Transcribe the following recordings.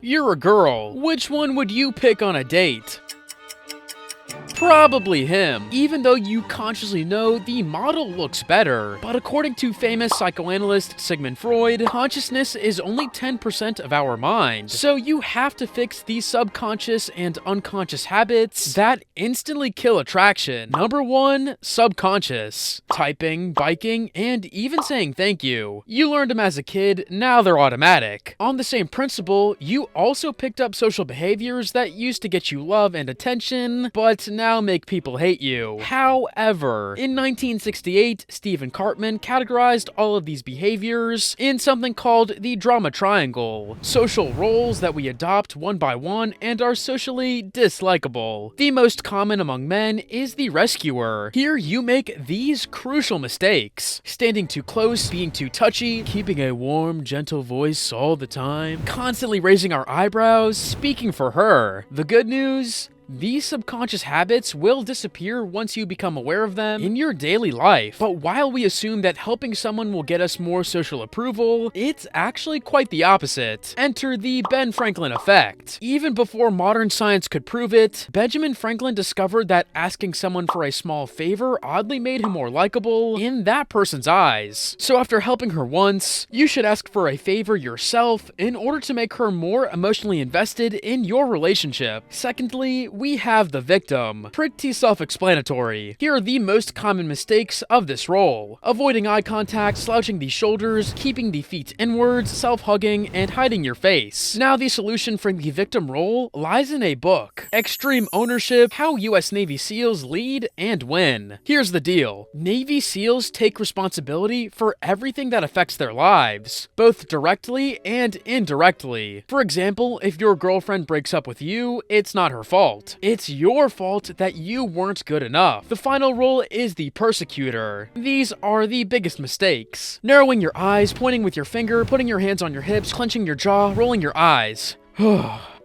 You're a girl. Which one would you pick on a date? Probably him, even though you consciously know the model looks better. But according to famous psychoanalyst Sigmund Freud, consciousness is only 10% of our mind. So you have to fix these subconscious and unconscious habits that instantly kill attraction. Number 1, subconscious. Typing, biking, and even saying thank you. You learned them as a kid, now they're automatic. On the same principle, you also picked up social behaviors that used to get you love and attention, but now make people hate you. However, in 1968, Stephen Cartman categorized all of these behaviors in something called the drama triangle. Social roles that we adopt one by one and are socially dislikable. The most common among men is the rescuer. Here you make these crucial mistakes. Standing too close, being too touchy, keeping a warm, gentle voice all the time, constantly raising our eyebrows, speaking for her. The good news? These subconscious habits will disappear once you become aware of them in your daily life. But while we assume that helping someone will get us more social approval, it's actually quite the opposite. Enter the Ben Franklin effect. Even before modern science could prove it, Benjamin Franklin discovered that asking someone for a small favor oddly made him more likable in that person's eyes. So after helping her once, you should ask for a favor yourself in order to make her more emotionally invested in your relationship. Secondly, we have the victim. Pretty self-explanatory. Here are the most common mistakes of this role. Avoiding eye contact, slouching the shoulders, keeping the feet inwards, self-hugging, and hiding your face. Now the solution for the victim role lies in a book. Extreme Ownership: How US Navy SEALs Lead and Win. Here's the deal. Navy SEALs take responsibility for everything that affects their lives, both directly and indirectly. For example, if your girlfriend breaks up with you, it's not her fault. It's your fault that you weren't good enough. The final role is the persecutor. These are the biggest mistakes. Narrowing your eyes, pointing with your finger, putting your hands on your hips, clenching your jaw, rolling your eyes.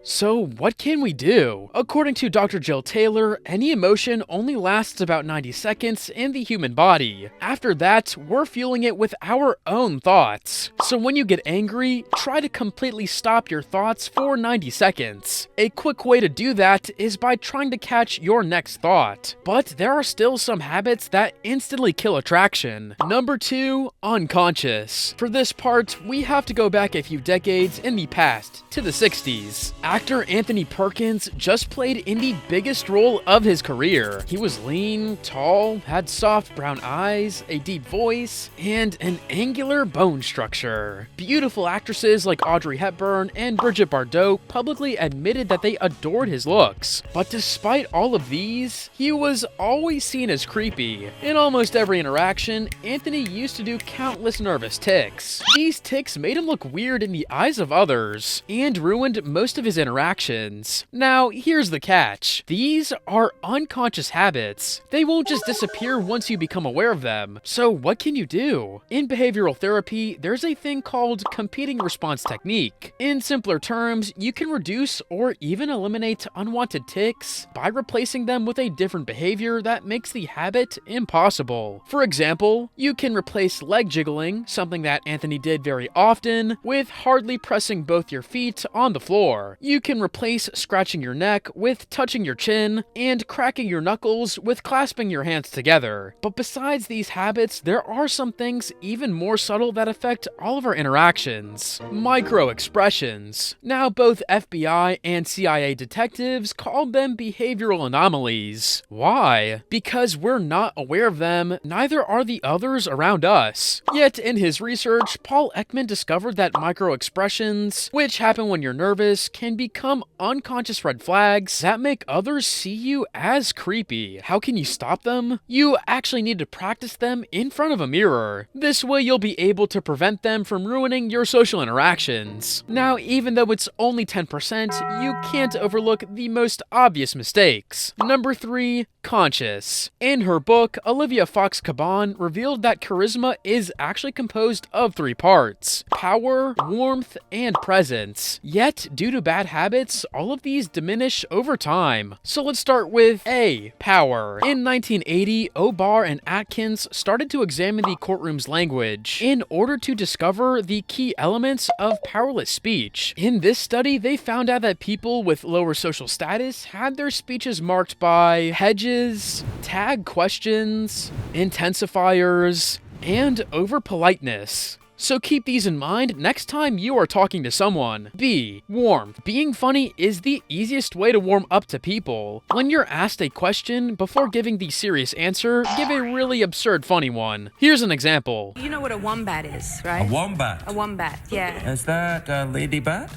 So what can we do? According to Dr. Jill Taylor, any emotion only lasts about 90 seconds in the human body. After that, we're fueling it with our own thoughts. So when you get angry, try to completely stop your thoughts for 90 seconds. A quick way to do that is by trying to catch your next thought. But there are still some habits that instantly kill attraction. Number 2, unconscious. For this part, we have to go back a few decades in the past, to the 60s. Actor Anthony Perkins just played in the biggest role of his career. He was lean, tall, had soft brown eyes, a deep voice, and an angular bone structure. Beautiful actresses like Audrey Hepburn and Brigitte Bardot publicly admitted that they adored his looks. But despite all of these, he was always seen as creepy. In almost every interaction, Anthony used to do countless nervous tics. These tics made him look weird in the eyes of others, and ruined most of his interactions. Now, here's the catch. These are unconscious habits. They won't just disappear once you become aware of them. So what can you do? In behavioral therapy, there's a thing called competing response technique. In simpler terms, you can reduce or even eliminate unwanted tics by replacing them with a different behavior that makes the habit impossible. For example, you can replace leg jiggling, something that Anthony did very often, with hardly pressing both your feet on the floor. You can replace scratching your neck with touching your chin, and cracking your knuckles with clasping your hands together. But besides these habits, there are some things even more subtle that affect all of our interactions. Micro expressions. Now, both FBI and CIA detectives called them behavioral anomalies. Why? Because we're not aware of them, neither are the others around us. Yet in his research, Paul Ekman discovered that micro expressions, which happen when you're nervous, can become unconscious red flags that make others see you as creepy. How can you stop them? You actually need to practice them in front of a mirror. This way you'll be able to prevent them from ruining your social interactions. Now, even though it's only 10%, you can't overlook the most obvious mistakes. Number 3, conscious. In her book, Olivia Fox Caban revealed that charisma is actually composed of 3 parts: power, warmth, and presence. Yet, due to bad bad habits, all of these diminish over time. So let's start with A. Power. In 1980, O'Barr and Atkins started to examine the courtroom's language in order to discover the key elements of powerless speech. In this study, they found out that people with lower social status had their speeches marked by hedges, tag questions, intensifiers, and over-politeness. So keep these in mind next time you are talking to someone. B. Warmth. Being funny is the easiest way to warm up to people. When you're asked a question, before giving the serious answer, give a really absurd funny one. Here's an example. You know what a wombat is, right? A wombat? A wombat, yeah. Is that a lady bat?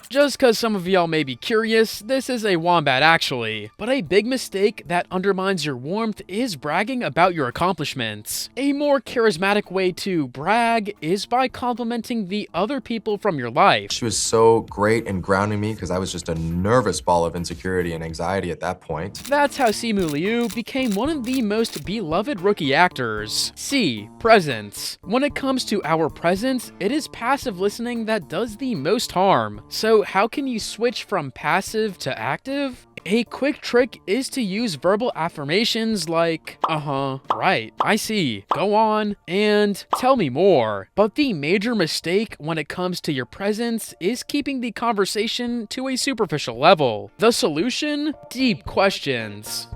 Just cause some of y'all may be curious, this is a wombat actually. But a big mistake that undermines your warmth is bragging about your accomplishments. A more charismatic way to brag is by complimenting the other people from your life. She was so great in grounding me because I was just a nervous ball of insecurity and anxiety at that point. That's how Simu Liu became one of the most beloved rookie actors. C. Presence. When it comes to our presence, it is passive listening that does the most harm. So how can you switch from passive to active? A quick trick is to use verbal affirmations like, right, I see, go on, and tell me more. But the major mistake when it comes to your presence is keeping the conversation to a superficial level. The solution? Deep questions.